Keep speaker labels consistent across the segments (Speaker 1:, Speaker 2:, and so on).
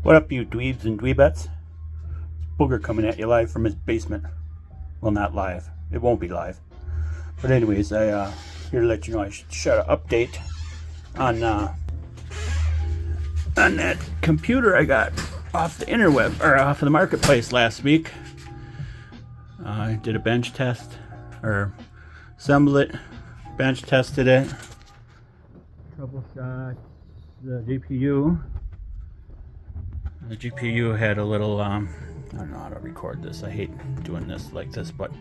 Speaker 1: What up, you dweebs and dweebettes? Booger coming at you live from his basement. Well, not live. It won't be live. But anyways, I here to let you know I shot an update on that computer I got off the interweb, or off of the marketplace last week. I did a bench test, or assembled it, bench tested it, troubleshot the GPU. The GPU had a little, I don't know how to record this. I hate doing this like this, but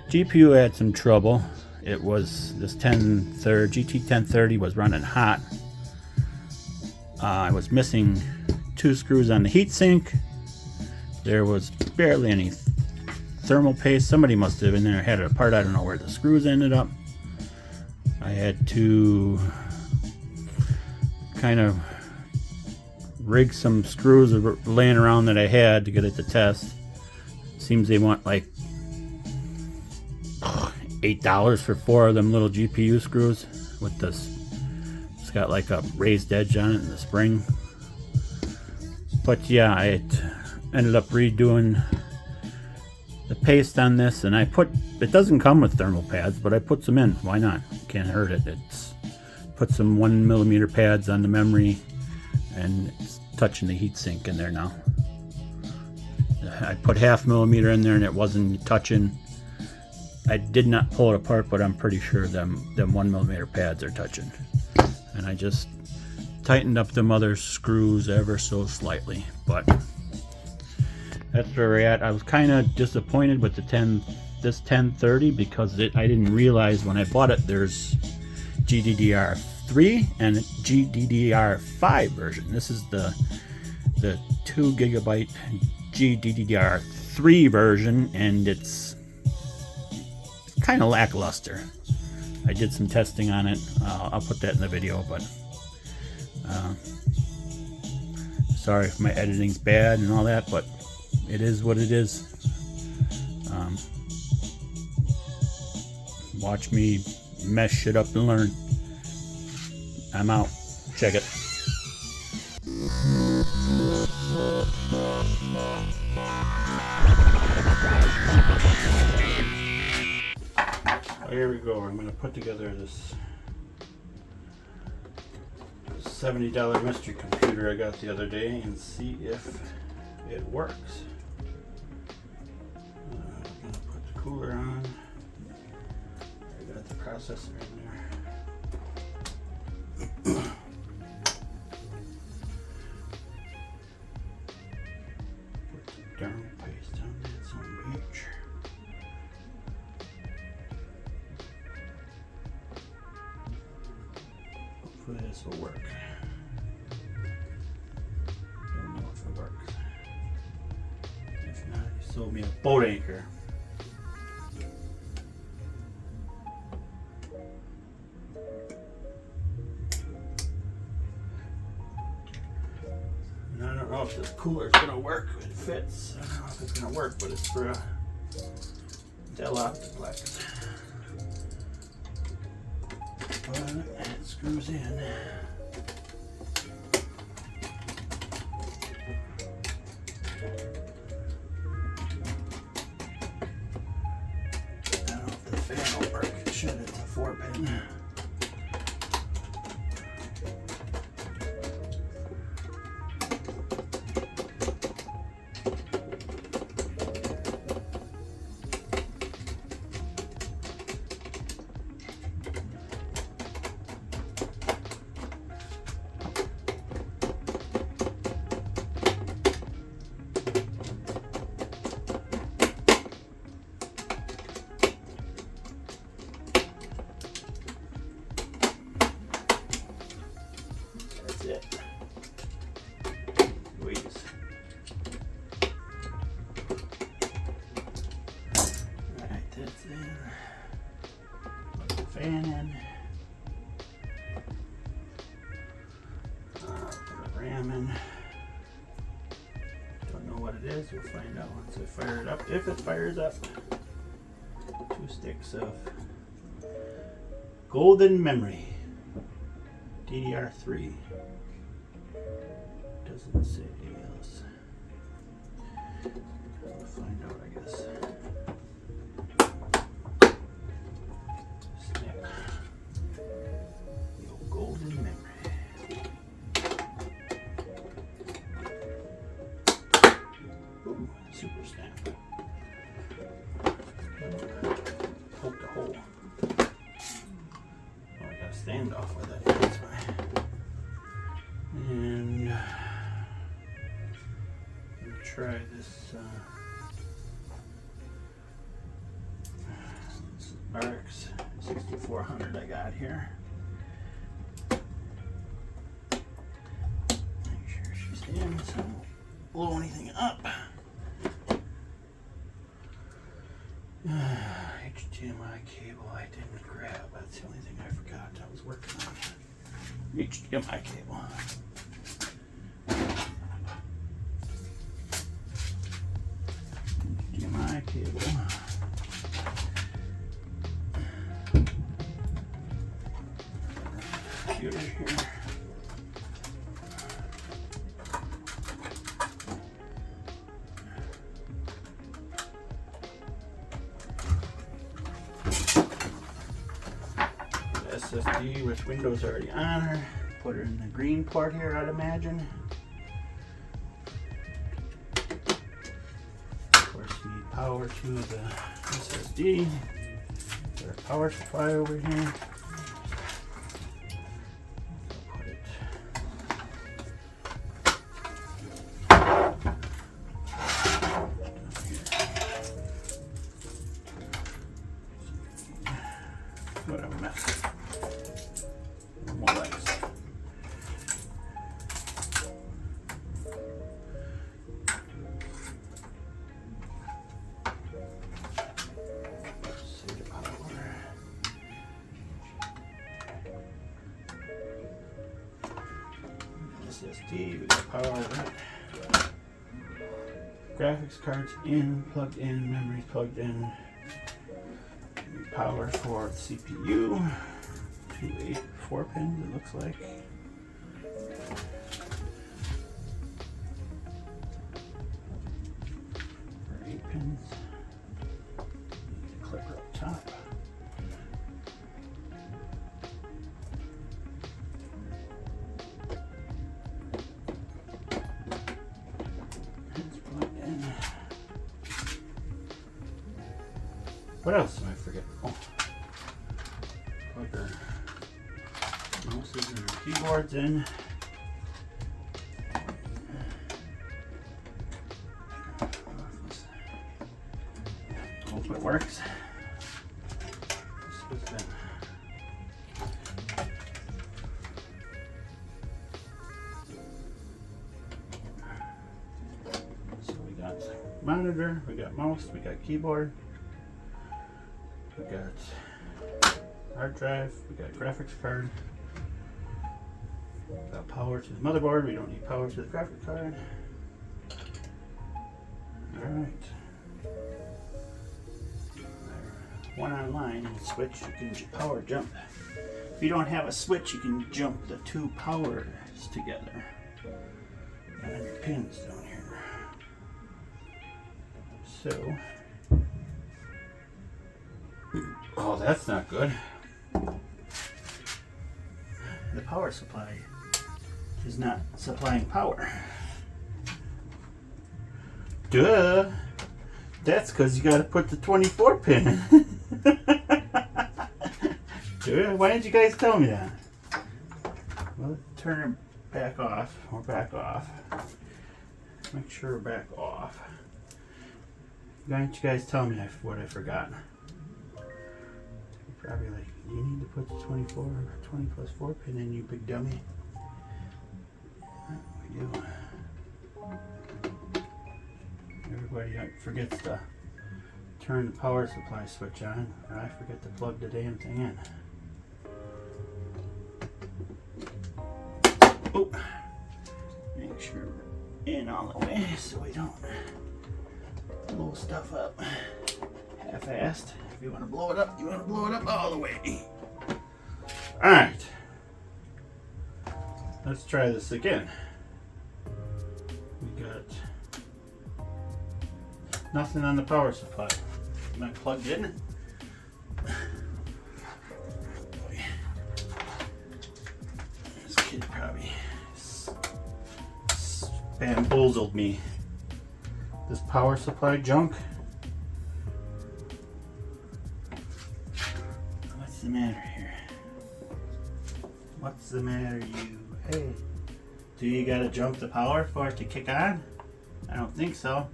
Speaker 1: GPU had some trouble. It was this GT 1030 was running hot. I was missing 2 screws on the heatsink. There was barely any thermal paste. Somebody must have in there had it apart. I don't know where the screws ended up. I had to kind of rig some screws laying around that I had to get it to test. Seems they want like $8 for 4 of them little GPU screws with this. It's got like a raised edge on it and the spring. But yeah, I ended up redoing the paste on this, and it doesn't come with thermal pads, but I put some in. Why not? Can't hurt it. It's put some 1mm pads on the memory, and it's touching the heatsink in there now. I put 0.5mm in there and it wasn't touching. I did not pull it apart, but I'm pretty sure them 1mm pads are touching. And I just tightened up them other screws ever so slightly, but that's where we're at. I was kind of disappointed with this 1030 because I didn't realize when I bought it there's GDDR3 and GDDR5 version. This is the 2 GB GDDR3 version, and it's kind of lackluster. I did some testing on it. I'll put that in the video, but sorry if my editing's bad and all that, but it is what it is. Watch me mess shit up and learn. I'm out. Check it. Here we go. I'm going to put together this $70 mystery computer I got the other day and see if it works. I'm going to put the cooler on. I got the processor in there. Put some thermal paste on that some bitch. Hopefully this will work. Don't know if it works. If not, he sold me a boat anchor. And I don't know if this cooler is going to work. It fits. I don't know if it's going to work, but it's for a Dell Optiplex. But it screws in. I don't know if the fan will work. It should. It's a 4-pin. what it is. We'll find out once I fire it up. If it fires up. 2 sticks of golden memory. DDR3. Doesn't say anything else. We'll find out, I guess. Snap. The old golden memory. Ooh, super snap. Poke the hole. Oh, I got a standoff with it. That's why. And try this. This RX 6400 I got here. Make sure she's in so I won't blow anything up. HDMI cable I didn't grab. That's the only thing I forgot I was working on. HDMI cable. HDMI cable. Computer here. SSD with Windows already on her. Put her in the green port here, I'd imagine. Of course, you need power to the SSD. Got a power supply over here. Put it. What a mess. SSD, we got power right. Graphics cards in, plugged in, memory plugged in. Power for the CPU. 4 pins it looks like. 8 pins. Clipper up top. What else did I forget? Oh, plug our mouses and our keyboards in. Hope it works. This was been. So we got monitor, we got mouse, we got keyboard. We got hard drive, we got graphics card, we got power to the motherboard, we don't need power to the graphics card. Alright. One online and switch, you can power jump. If you don't have a switch, you can jump the 2 powers together. And your pins down here. So. Oh, that's not good. The power supply is not supplying power. Duh! That's because you gotta put the 24 pin in. Duh, why didn't you guys tell me that? Well, let's turn it back off. We're back off. Make sure we're back off. Why didn't you guys tell me what I forgot? Probably like, you need to put the 20 plus 4 pin in, you big dummy. We do. Everybody forgets to turn the power supply switch on, or I forget to plug the damn thing in. Oh, make sure we're in in all the way so we don't blow stuff up half-assed. If you want to blow it up, you want to blow it up all the way. Alright. Let's try this again. We got nothing on the power supply. Am I plugged in? This kid probably bamboozled me. This power supply junk. What's the matter here? What's the matter, you? Hey, do you gotta jump the power for it to kick on? I don't think so.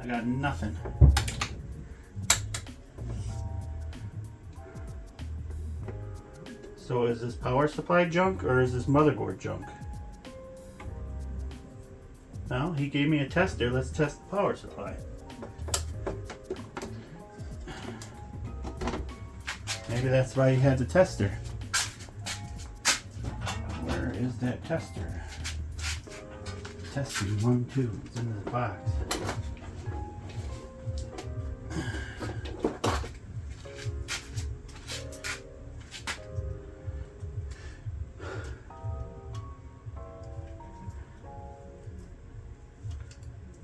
Speaker 1: I got nothing. So is this power supply junk or is this motherboard junk? No, he gave me a tester. Let's test the power supply. Maybe that's why he had the tester. Where is that tester? Testing 1, 2. It's in the box.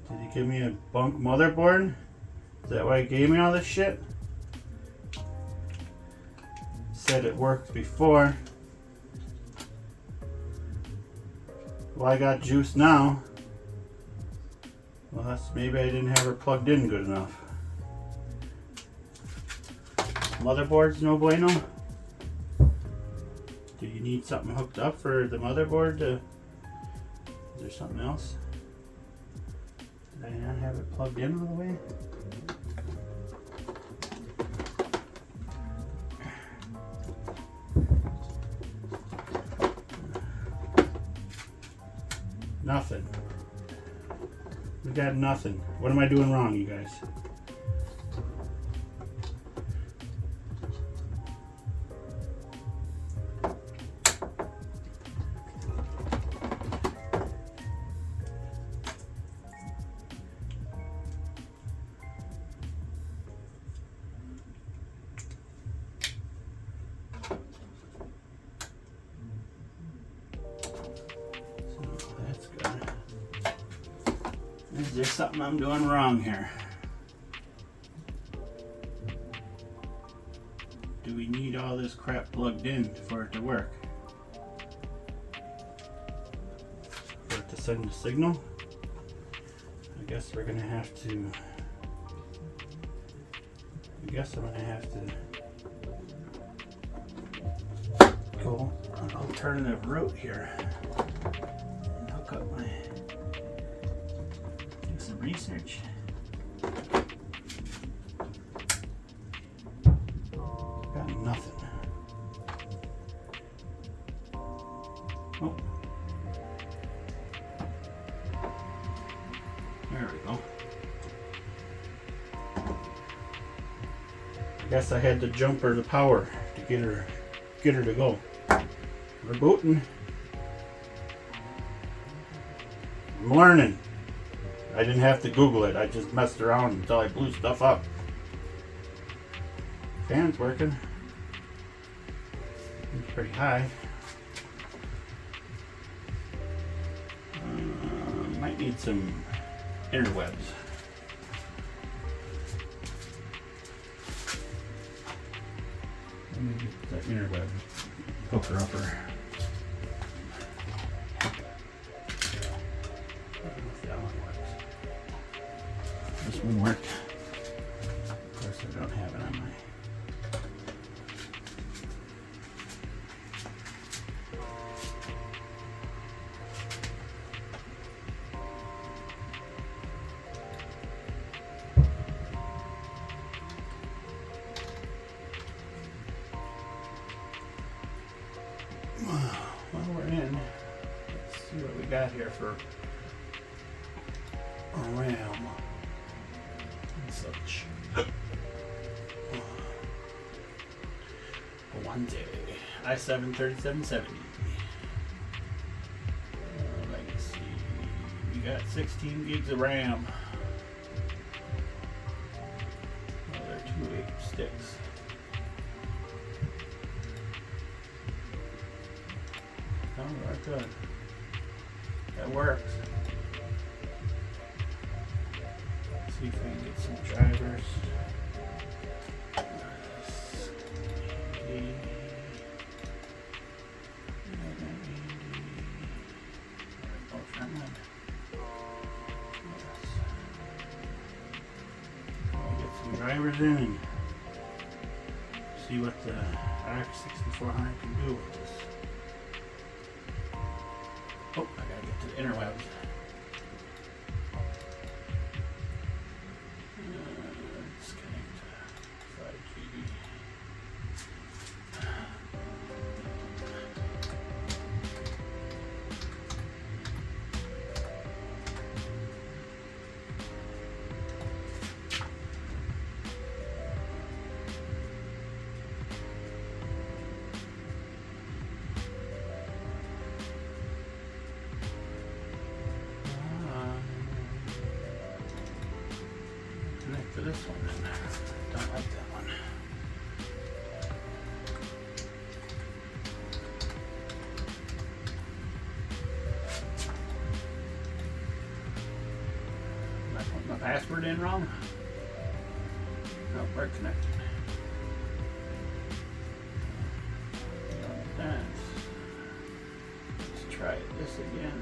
Speaker 1: Did he give me a bunk motherboard? Is that why he gave me all this shit? Said it worked before. Well, I got juice now. Well, that's maybe I didn't have her plugged in good enough. Motherboard's no bueno. Do you need something hooked up for the motherboard to... Is there something else? Did I not have it plugged in all the way? Nothing. We got nothing. What am I doing wrong, you guys? Is there something I'm doing wrong here? Do we need all this crap plugged in for it to work? For it to send a signal? I guess we're gonna have to... I guess I'm gonna have to go an alternative route here and hook up my... some research. Got nothing. Oh. There we go. I guess I had to jump her the power to get her to go. We're booting. I'm learning. I didn't have to Google it. I just messed around until I blew stuff up. Fan's working. It's pretty high. Might need some interwebs. Let me get that interweb hooker upper. This one worked. Of course, I don't have it on my... Well, we're in. Let's see what we got here for RAM. Such one day i7 3770 legacy got 16 gigs of RAM. Well, they're 2 8 sticks. Oh, right, good. That works. Let's see if we can get some drivers. Drivers in and see what the RX6400 can do with this. Oh, I gotta get to the interwebs. Disconnect 5GB. Connect to this one then. Don't like that one. Am I putting my password in wrong? No, we're connected. Let's try this again.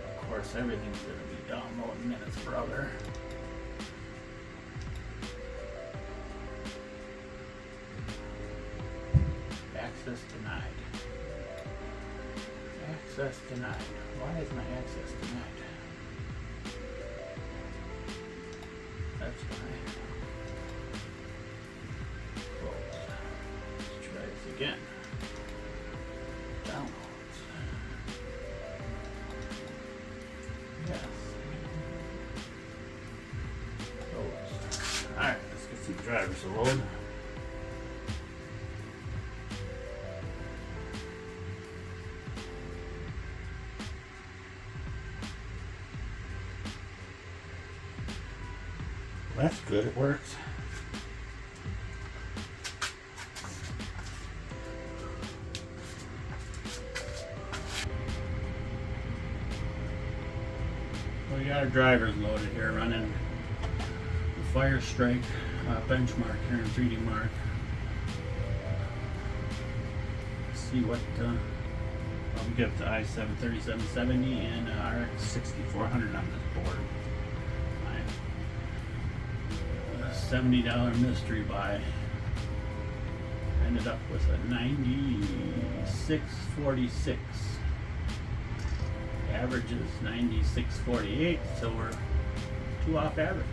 Speaker 1: Of course, everything's going to be downloading minutes, brother. Access denied. Access denied. Why is my access denied? That's fine. Close. Let's try this again. Downloads. Yes. Close. Alright, let's get some drivers to load. That's good, it works. We got our drivers loaded here, running the Fire Strike benchmark here in 3D Mark. Let's see what we get the i7 3770 and RX 6400 on this board. $70 mystery buy. Ended up with a 96.46. Average is 96.48, so we're 2 off average.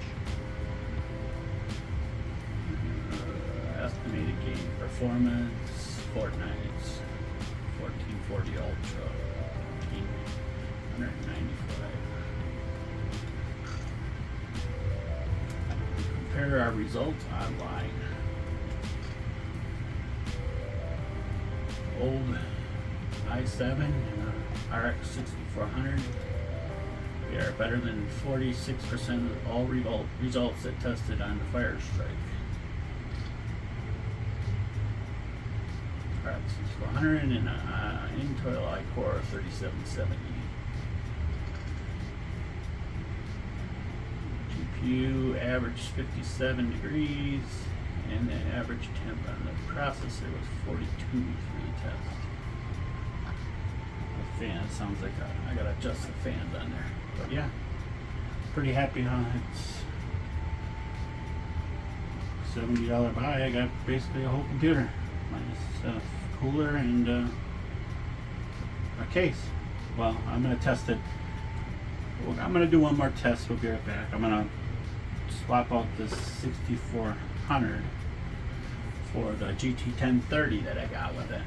Speaker 1: Estimated game performance, Fortnite's 1440 Ultra, 195. Compare our results online. Old i7 and RX 6400. We are better than 46% of all results that tested on the Fire Strike. RX 6400 and Intel iCore 3770. GPU averaged 57 degrees, and the average temp on the processor was 42 for the test. The fan sounds like I gotta adjust the fans on there, but yeah, pretty happy how it's $70 buy. I got basically a whole computer minus cooler and a case. Well, I'm gonna test it. I'm gonna do one more test. We'll be right back. I'm gonna swap out this 6400 for the GT1030 that I got with it,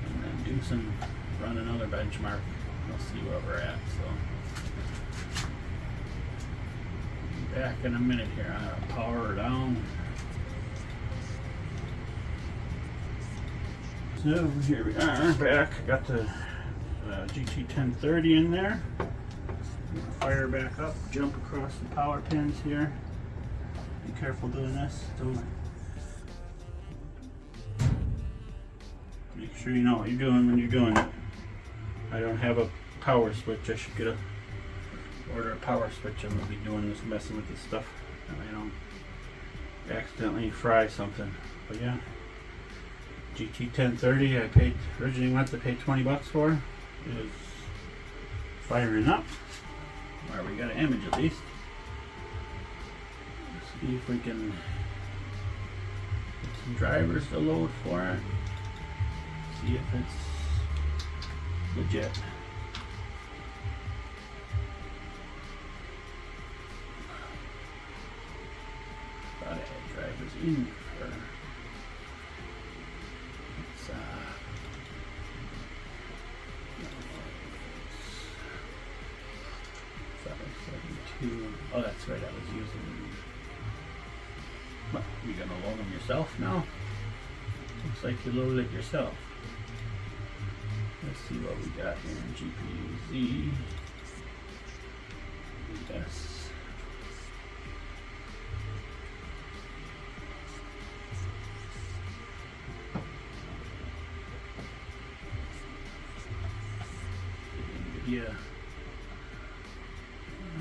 Speaker 1: and then run another benchmark. We'll see where we're at. So, back in a minute here. I'm gonna power her down. So here we are, back. Got the GT 1030 in there. Fire back up, jump across the power pins here. Be careful doing this. Don't. Make sure you know what you're doing when you're doing it. I don't have a power switch. I should order a power switch. I'm gonna be doing this, messing with this stuff, and I don't accidentally fry something. But yeah, GT 1030. I originally went to pay 20 bucks for. Is firing up. Or we got an image at least. Let's see if we can get some drivers to load for it. See if it's legit. Thought I had drivers in for. It's 772. Oh, that's right. I was using. What? You gonna load them yourself now? Looks like you loaded it yourself. Let's see what we got here in GPU Z. Yes. NVIDIA.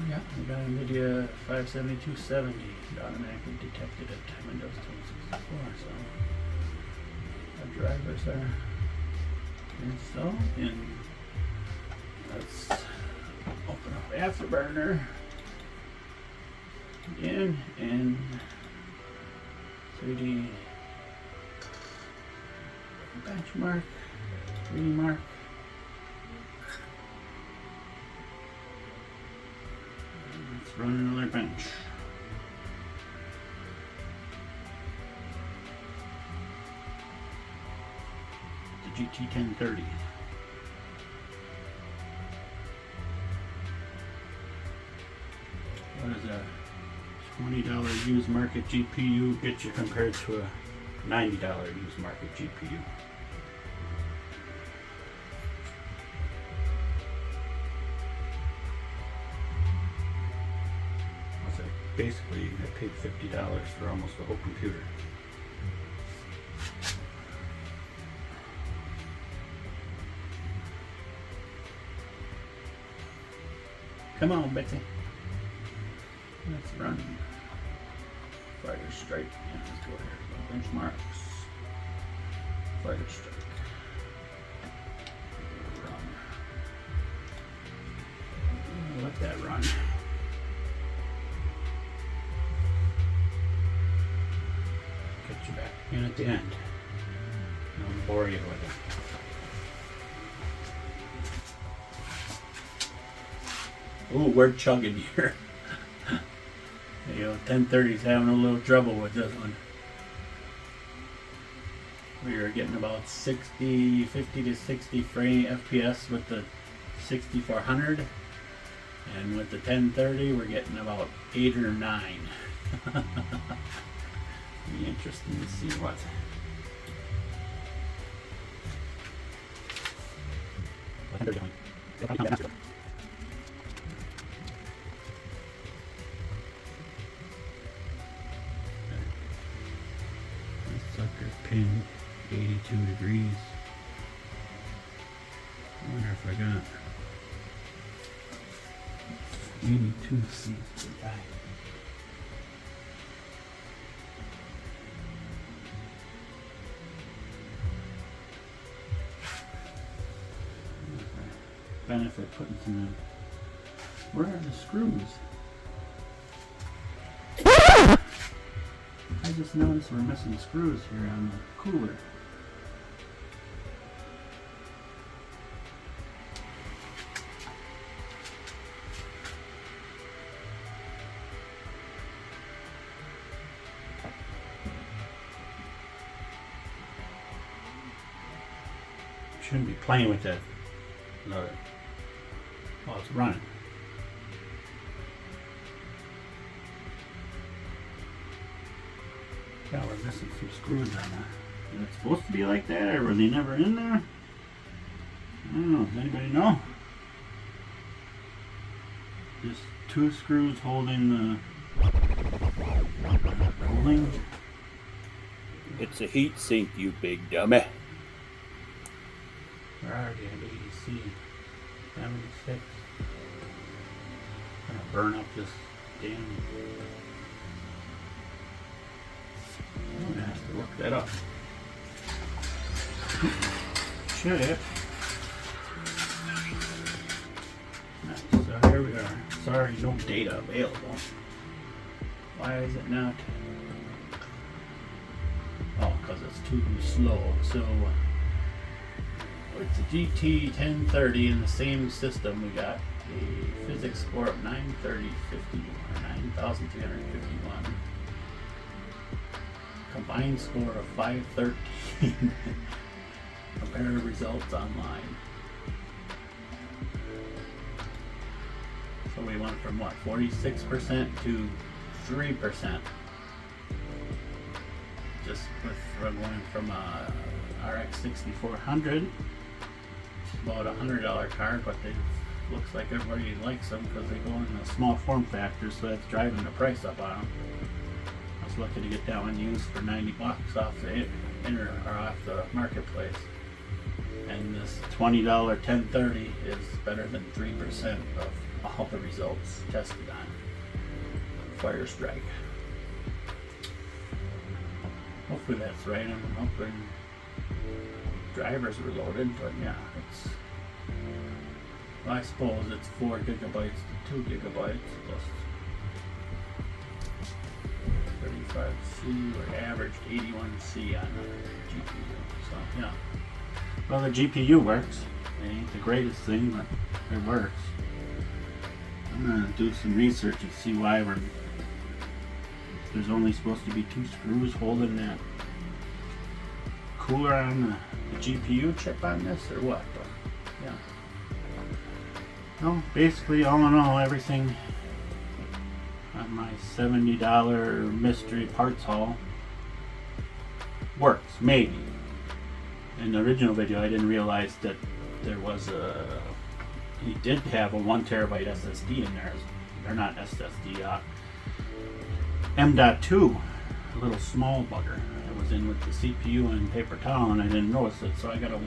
Speaker 1: Yeah, we got NVIDIA 57270. It automatically detected it. Windows 1064. So our drivers are installed. And let's open up Afterburner again and 3D benchmark, 3D mark. Let's run another bench. The GT 1030. What is that? $20 used market GPU get you compared to a $90 used market GPU. Basically, I paid $50 for almost the whole computer. Come on, Betsy. Let's run. Fire strike. Yeah, let's go here. Benchmarks. Fire strike. Run. Let that run. Get you back in at the end. I'll bore you with it. Ooh, we're chugging here. You know, 1030's having a little trouble with this one. We are getting about 50 to 60 frame FPS with the 6400, and with the 1030 we're getting about 8 or 9. Be interesting to see what. Sucker pin 82 degrees. I wonder if I got 82 seats. Benefit putting some in. Where are the screws? I just noticed we're missing screws here on the cooler. Shouldn't be playing with that. No. Oh, it's running. Yeah, we're missing some screws on that. Is it supposed to be like that, or were they never in there? don't know, does anybody know? Just 2 screws holding the cooling. It's a heat sink, you big dummy. Where are you at ADC? 76. I'm gonna burn up this damn. I'm gonna have to look that up. Should it? Nice. So here we are. Sorry, no data available. Why is it not? Oh, because it's too slow. So with the GT 1030 in the same system, we got a physics score of 930.50 or 9,351. Combined score of 513. Compare results online. So we went from what, 46% to 3%. Just with going from a RX 6400, about $100 car, but they looks like everybody likes them because they go in a small form factor, so that's driving the price up on them. I was lucky to get that one used for $90 off the off the marketplace. And this $20 1030 is better than 3% of all the results tested on Fire Strike. Hopefully that's right. I'm hoping drivers were loaded, but yeah, it's. Well, I suppose it's 4 gigabytes to 2 gigabytes plus 35C, or averaged 81C on the GPU. So yeah. Well, the GPU works. It ain't the greatest thing, but it works. I'm gonna do some research and see why there's only supposed to be 2 screws holding that cooler on the GPU chip on this, or what? But yeah. Well, basically, all in all, everything on my $70 mystery parts haul works, maybe. In the original video, I didn't realize that there was he did have a 1 terabyte SSD in there. They're not SSD, M.2, a little small bugger. It was in with the CPU and paper towel, and I didn't notice it, so I got a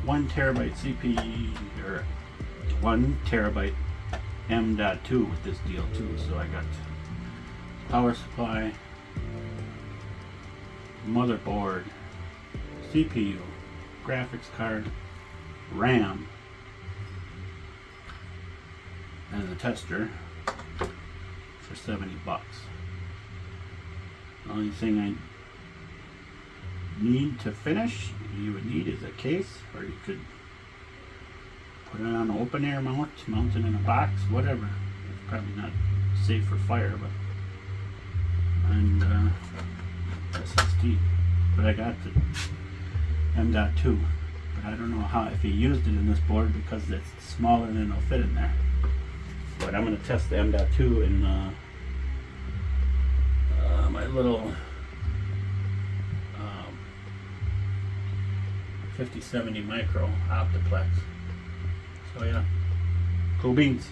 Speaker 1: 1 terabyte CPU, or 1 terabyte M.2 with this deal too. So I got power supply, motherboard, CPU, graphics card, RAM, and the tester for $70. The only thing I need to finish, you would need is a case, or you could put it on an open air mount it in a box, whatever. It's probably not safe for fire, but and SSD. But I got the M.2, but I don't know how, if you used it in this board, because it's smaller than it'll fit in there. But I'm going to test the M.2 in my little 5070 micro optiplex. So yeah, cool beans.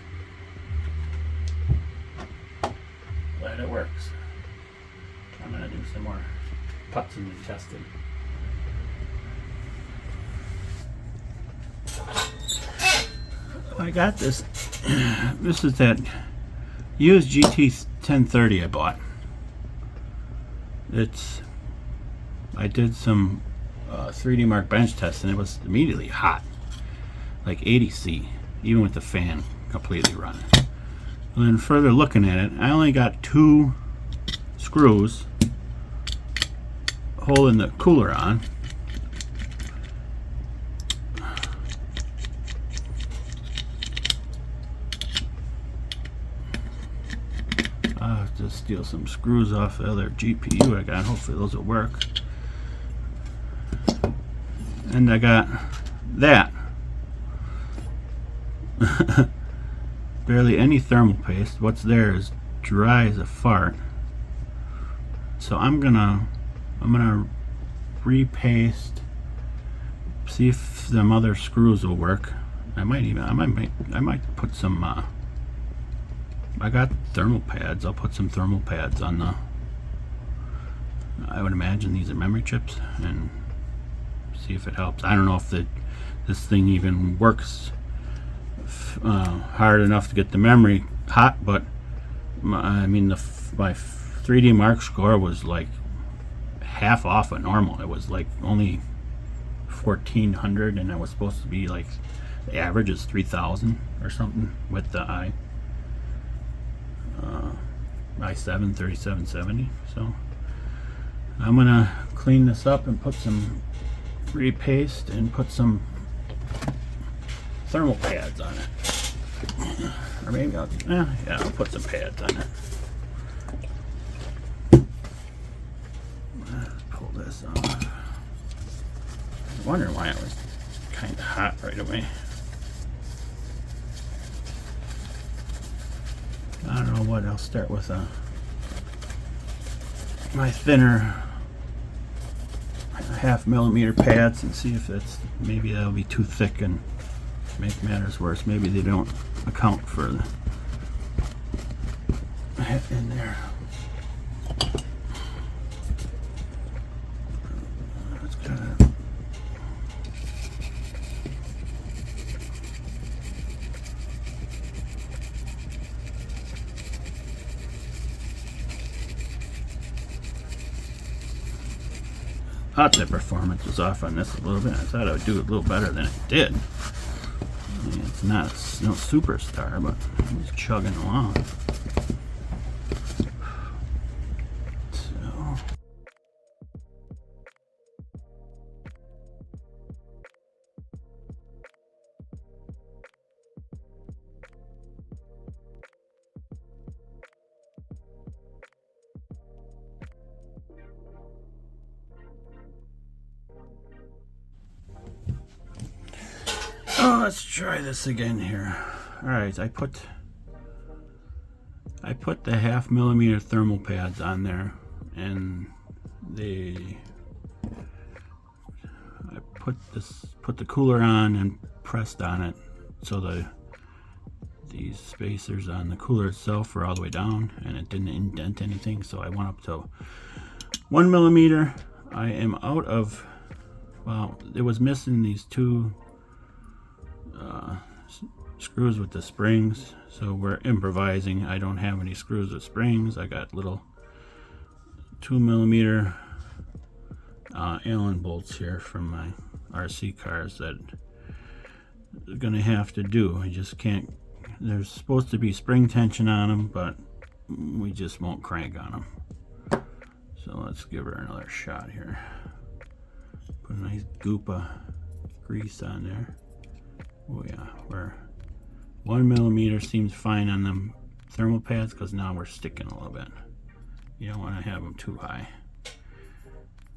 Speaker 1: Glad it works. I'm going to do some more putzing and testing. I got this. This is that used GT 1030 I bought. I did some 3D Mark bench tests, and it was immediately hot, like 80C, even with the fan completely running. And then further looking at it, I only got 2 screws holding the cooler on. I'll have to steal some screws off the other GPU I got. Hopefully those will work. And I got that. Barely any thermal paste. What's there is dry as a fart. So I'm gonna repaste. See if them other screws will work. I might put some. I got thermal pads. I'll put some thermal pads on the. I would imagine these are memory chips, and see if it helps. I don't know if this thing even works hard enough to get the memory hot, but my 3D Mark score was like half off of normal. It was like only 1400, and it was supposed to be like the average is 3000 or something with the i7 3770. So I'm gonna clean this up and put some repaste and put some thermal pads on it, or maybe I'll put some pads on it. Let's pull this off. I wonder why it was kind of hot right away. I don't know what. I'll start with my thinner 0.5 millimeter pads and see if maybe that'll be too thick and make matters worse. Maybe they don't account for the in there. It's kind of thought the performance was off on this a little bit. I thought I would do a little better than it did. I mean, it's no superstar, but it's chugging along. So. Oh, let's try this again here. All right, I put the 0.5 millimeter thermal pads on there, and I put the cooler on and pressed on it, so these spacers on the cooler itself are all the way down, and it didn't indent anything. So I went up to 1 millimeter. I am out of, well, it was missing these two screws with the springs, so we're improvising. I don't have any screws with springs. I got little 2 millimeter Allen bolts here from my RC cars that are gonna have to do. I just can't. There's supposed to be spring tension on them, but we just won't crank on them. So let's give her another shot here. Put a nice goop of grease on there. Oh yeah, we're 1 millimeter seems fine on them thermal pads, because now we're sticking a little bit. You don't want to have them too high.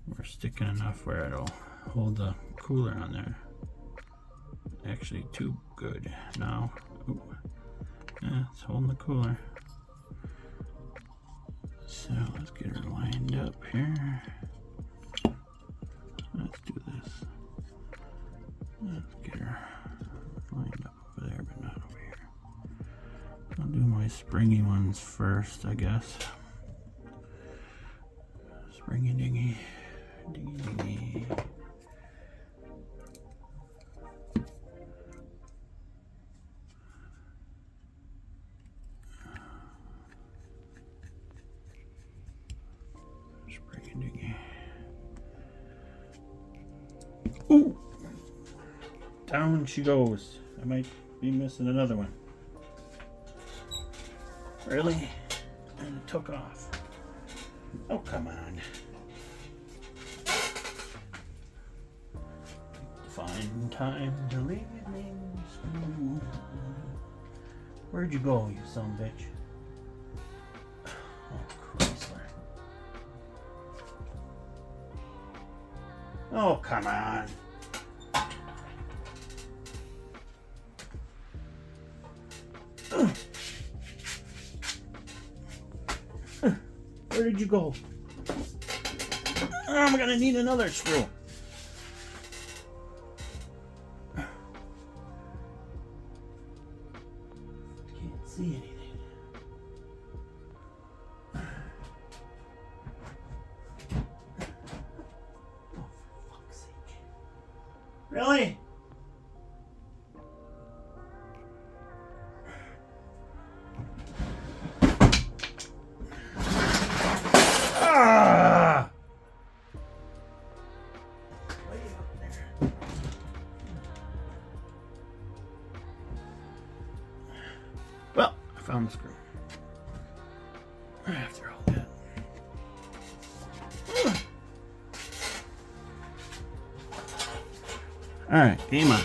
Speaker 1: We're sticking enough where it'll hold the cooler on there. Actually, too good. Now, yeah, it's holding the cooler. So let's get her lined up here. Let's do this. Let's get her lined up over there, but not over here. I'll do my springy ones first, I guess. Springy dingy, dingy dingy. Springy dingy. Ooh! Down she goes. I might be missing another one. Really? And it took off. Oh, come on. Find time to leave me. Where'd you go, you son of a bitch? Oh, Chrysler. Oh, come on. Where did you go? I'm gonna need another screw. see anything. Oh, for fuck's sake. Really? Ah! Way up there. Well, I found the screw. After all that. Alright, game on.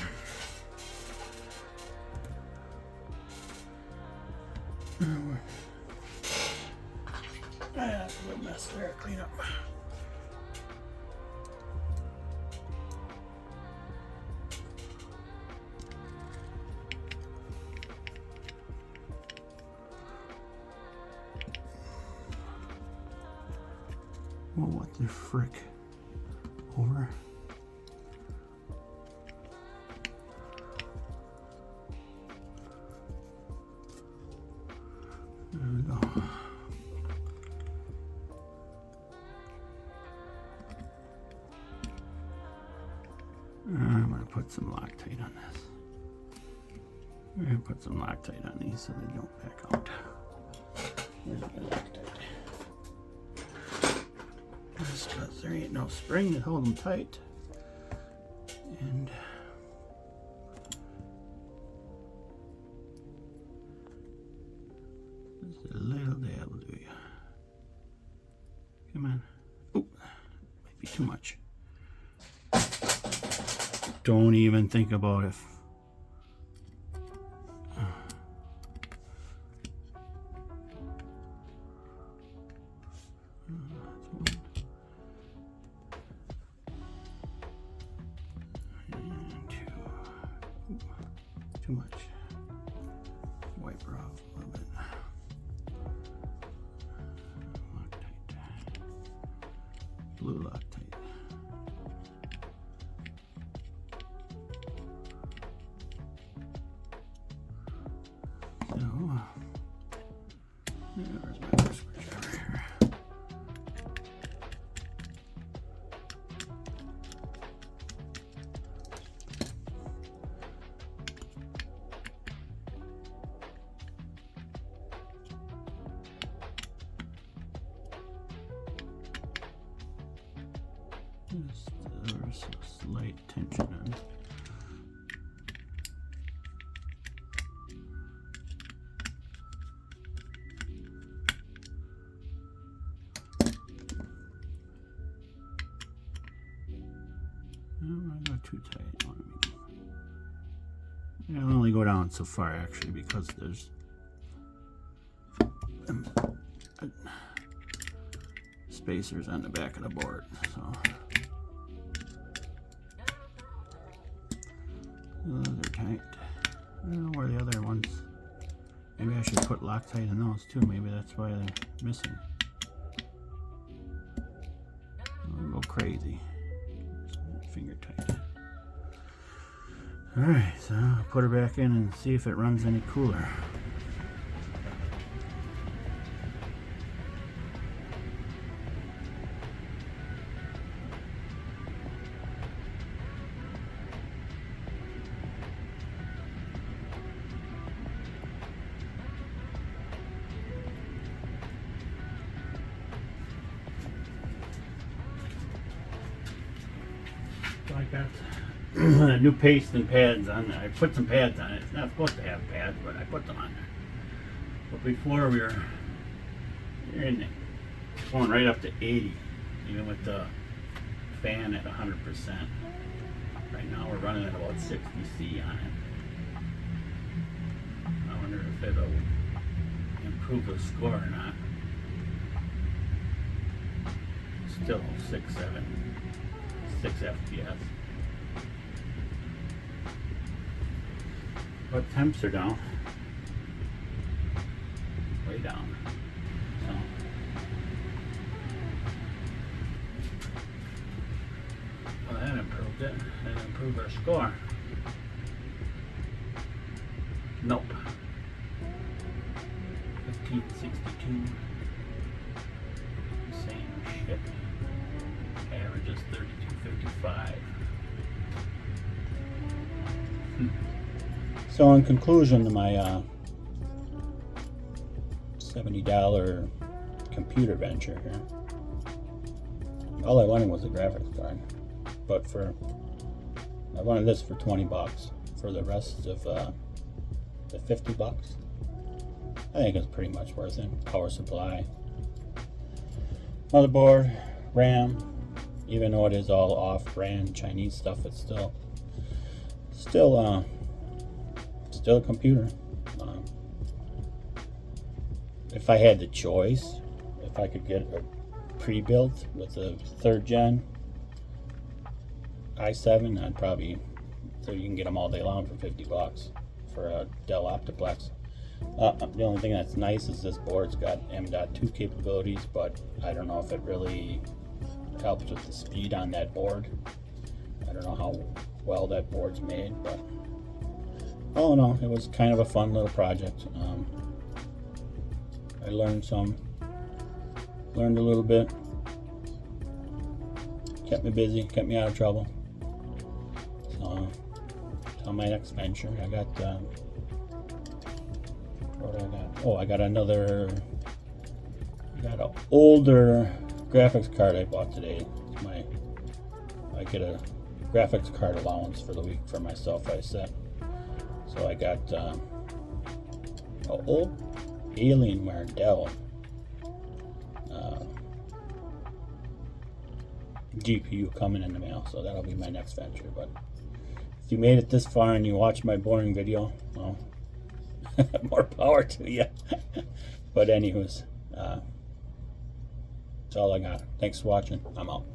Speaker 1: That's a little mess there. Clean up. Well, what the frick? Over. There we go. I'm going to put some Loctite on this. I'm going to put some Loctite on these so they don't back out. Where's my Loctite? Just because there ain't no spring to hold them tight. And just a little dab will do you. Come on. Oh, might be too much. Don't even think about it. Too much. Wipe her off a little bit. Loctite. Blue Loctite. So, there's my other screwdriver here. There's a slight tension on. I go too tight. I'll only go down so far actually because there's spacers on the back of the board. So. Those are tight. I don't know where the other ones. Maybe I should put Loctite in those too. Maybe that's why they're missing. I'll go crazy. Finger tight. Alright, so I'll put her back in and see if it runs any cooler. I got new paste and pads on there. I put some pads on it. It's not supposed to have pads, but I put them on there. But before we were in it, going right up to 80, even with the fan at 100%. Right now we're running at about 60 C on it. I wonder if it'll improve the score or not. Still 6 FPS. But temps are down. Way down. So. Well, that improved it. That improved our score. Nope. 1962. Same shit. Average is 32.55. So in conclusion to my $70 computer venture here, all I wanted was a graphics card, but I wanted this for 20 bucks. For the rest of the 50 bucks, I think it's pretty much worth it. Power supply, motherboard, RAM, even though it is all off-brand Chinese stuff, it's still a computer. If I had the choice, if I could get a pre-built with a 3rd gen i7, I'd probably, so you can get them all day long for 50 bucks for a Dell Optiplex. The only thing that's nice is this board's got M.2 capabilities, but I don't know if it really helps with the speed on that board. I don't know how well that board's made, but all in all, it was kind of a fun little project. I learned a little bit, kept me busy, kept me out of trouble. So, on my next venture, I got, what do I got? Oh, I got an older graphics card I bought today. I get a graphics card allowance for the week for myself, I set. So I got an old Alienware Dell GPU coming in the mail, so that'll be my next venture. But if you made it this far and you watched my boring video, well, more power to you. But anyways, that's all I got. Thanks for watching. I'm out.